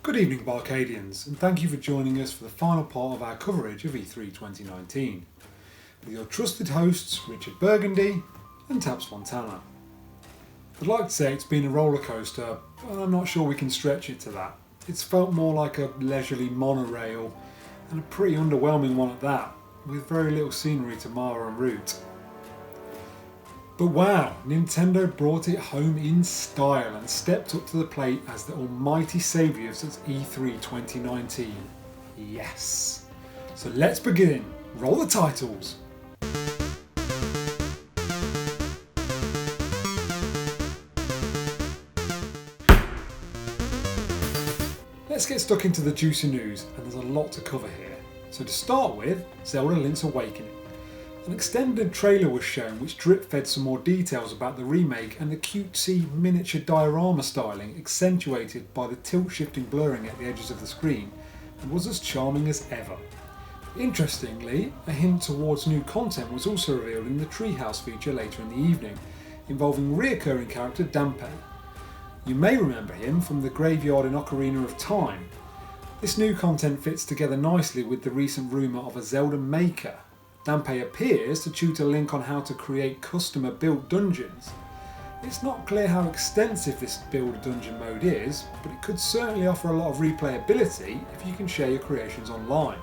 Good evening Barcadians, and thank you for joining us for the final part of our coverage of E3 2019 with your trusted hosts Richard Burgundy and Tabz Fantana. I'd like to say it's been a roller coaster, but I'm not sure we can stretch it to that. It's felt more like a leisurely monorail, and a pretty underwhelming one at that, with very little scenery to mar en route. But wow, Nintendo brought it home in style and stepped up to the plate as the almighty saviours at E3 2019. Yes! So let's begin. Roll the titles! Let's get stuck into the juicy news, and there's a lot to cover here. So to start with, Zelda Link's Awakening. An extended trailer was shown which drip-fed some more details about the remake and the cutesy miniature diorama styling accentuated by the tilt-shifting blurring at the edges of the screen, and was as charming as ever. Interestingly, a hint towards new content was also revealed in the Treehouse feature later in the evening, involving reoccurring character Dampé. You may remember him from the graveyard in Ocarina of Time. This new content fits together nicely with the recent rumour of a Zelda Maker. Dampé appears to tutor Link on how to create customer-built dungeons. It's not clear how extensive this build-a-dungeon mode is, but it could certainly offer a lot of replayability if you can share your creations online.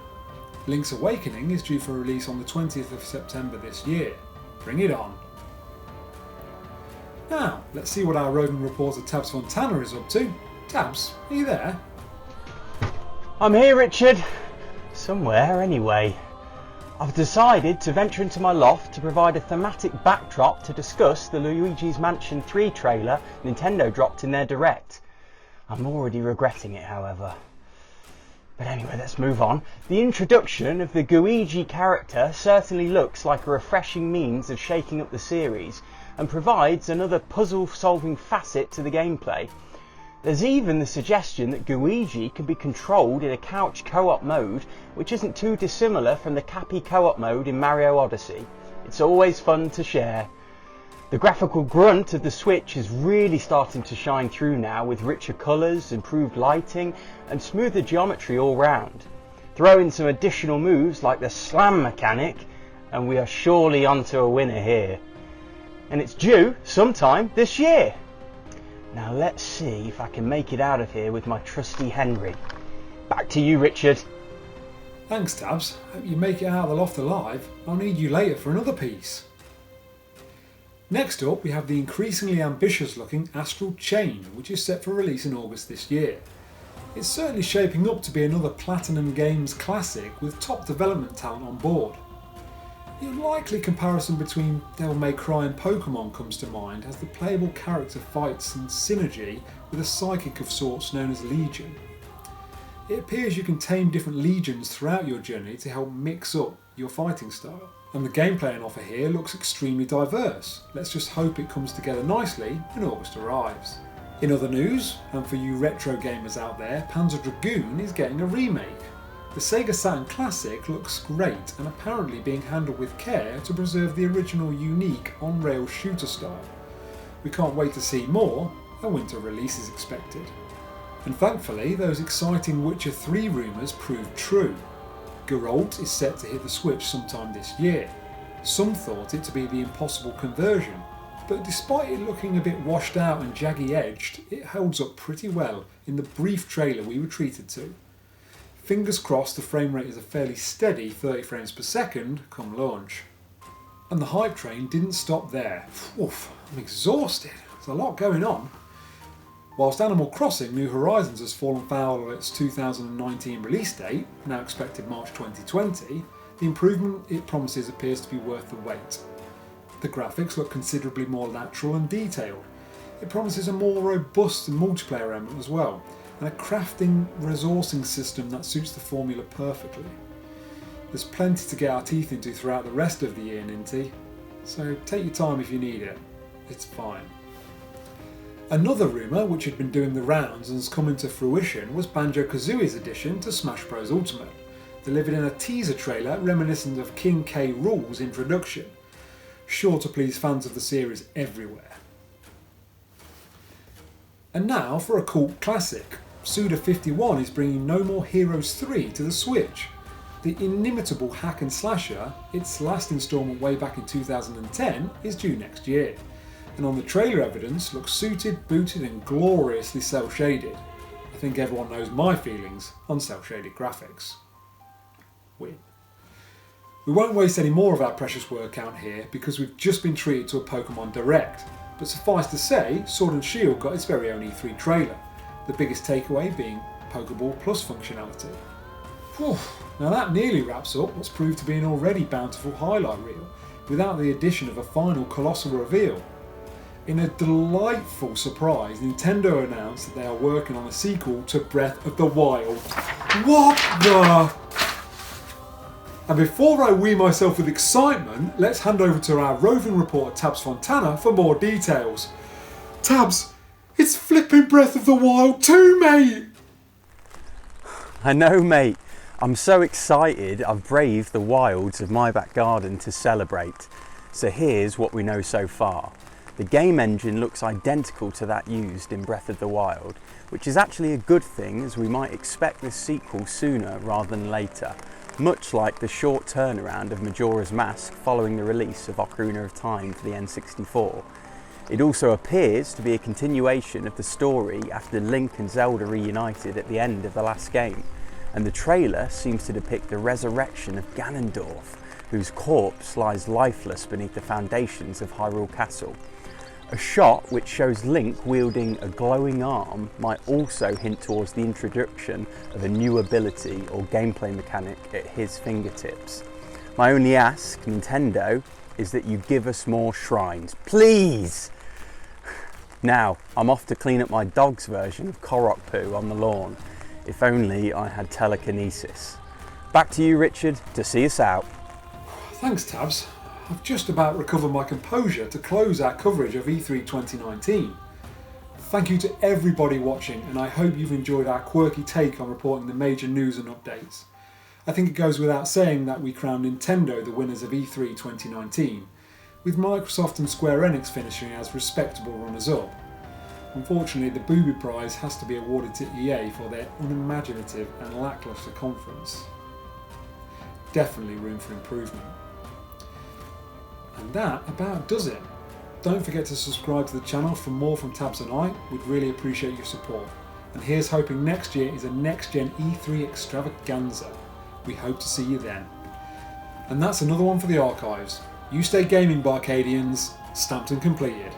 Link's Awakening is due for release on the 20th of September this year. Bring it on! Now, let's see what our roving reporter Tabz Fantana is up to. Tabz, are you there? I'm here, Richard. Somewhere, anyway. I've decided to venture into my loft to provide a thematic backdrop to discuss the Luigis Mansion 3 trailer Nintendo dropped in their Direct. I'm already regretting it, however. But anyway, let's move on. The introduction of the Luigi character certainly looks like a refreshing means of shaking up the series and provides another puzzle-solving facet to the gameplay. There's even the suggestion that Luigi can be controlled in a couch co-op mode, which isn't too dissimilar from the Cappy co-op mode in Mario Odyssey. It's always fun to share. The graphical grunt of the Switch is really starting to shine through now, with richer colours, improved lighting and smoother geometry all round. Throw in some additional moves like the slam mechanic and we are surely onto a winner here. And it's due sometime this year. Now let's see if I can make it out of here with my trusty Henry. Back to you, Richard. Thanks, Tabz. Hope you make it out of the loft alive. I'll need you later for another piece. Next up, we have the increasingly ambitious looking Astral Chain, which is set for release in August this year. It's certainly shaping up to be another Platinum Games classic with top development talent on board. The unlikely comparison between Devil May Cry and Pokemon comes to mind as the playable character fights in synergy with a psychic of sorts known as Legion. It appears you can tame different legions throughout your journey to help mix up your fighting style. And the gameplay on offer here looks extremely diverse. Let's just hope it comes together nicely when August arrives. In other news, and for you retro gamers out there, Panzer Dragoon is getting a remake. The Sega Saturn Classic looks great and apparently being handled with care to preserve the original unique on-rail shooter style. We can't wait to see more. A winter release is expected. And thankfully, those exciting Witcher 3 rumours proved true. Geralt is set to hit the Switch sometime this year. Some thought it to be the impossible conversion, but despite it looking a bit washed out and jaggy-edged, it holds up pretty well in the brief trailer we were treated to. Fingers crossed the frame rate is a fairly steady 30 frames per second come launch. And the hype train didn't stop there. Oof, I'm exhausted. There's a lot going on. Whilst Animal Crossing New Horizons has fallen foul of its 2019 release date, now expected March 2020, the improvement it promises appears to be worth the wait. The graphics look considerably more natural and detailed. It promises a more robust multiplayer element as well, and a crafting resourcing system that suits the formula perfectly. There's plenty to get our teeth into throughout the rest of the year, Ninty, so take your time if you need it. It's fine. Another rumour which had been doing the rounds and has come into fruition was banjo-kazooie's addition to Smash Bros Ultimate, delivered in a teaser trailer reminiscent of King K. Rool's introduction, sure to please fans of the series everywhere. And now for a cult classic. Suda51 is bringing No More Heroes 3 to the Switch. The inimitable hack and slasher, its last instalment way back in 2010, is due next year, and on the trailer evidence looks suited, booted and gloriously cel-shaded. I think everyone knows my feelings on cel-shaded graphics. Win. We won't waste any more of our precious word count here because we've just been treated to a Pokemon Direct, but suffice to say, Sword and Shield got its very own E3 trailer, the biggest takeaway being Pokeball Plus functionality. Whew. Now that nearly wraps up what's proved to be an already bountiful highlight reel, without the addition of a final colossal reveal. In a delightful surprise, Nintendo announced that they are working on a sequel to Breath of the Wild. What the? And before I wee myself with excitement, let's hand over to our roving reporter Tabz Fantana for more details. Tabz, it's flipping Breath of the Wild 2, mate! I know, mate. I'm so excited I've braved the wilds of my back garden to celebrate. So here's what we know so far. The game engine looks identical to that used in Breath of the Wild, which is actually a good thing as we might expect this sequel sooner rather than later, much like the short turnaround of Majora's Mask following the release of Ocarina of Time for the N64. It also appears to be a continuation of the story after Link and Zelda reunited at the end of the last game, and the trailer seems to depict the resurrection of Ganondorf, whose corpse lies lifeless beneath the foundations of Hyrule Castle. A shot which shows Link wielding a glowing arm might also hint towards the introduction of a new ability or gameplay mechanic at his fingertips. My only ask, Nintendo, is that you give us more shrines, please! Now, I'm off to clean up my dog's version of Korok poo on the lawn. If only I had telekinesis. Back to you, Richard, to see us out. Thanks, Tabz. I've just about recovered my composure to close our coverage of E3 2019. Thank you to everybody watching, and I hope you've enjoyed our quirky take on reporting the major news and updates. I think it goes without saying that we crowned Nintendo the winners of E3 2019, with Microsoft and Square Enix finishing as respectable runners-up. Unfortunately, the booby prize has to be awarded to EA for their unimaginative and lacklustre conference. Definitely room for improvement. And that about does it. Don't forget to subscribe to the channel for more from Tabz and I. We'd really appreciate your support. And here's hoping next year is a next-gen E3 extravaganza. We hope to see you then. And that's another one for the archives. You stay gaming, Barcadians. Stamped and completed.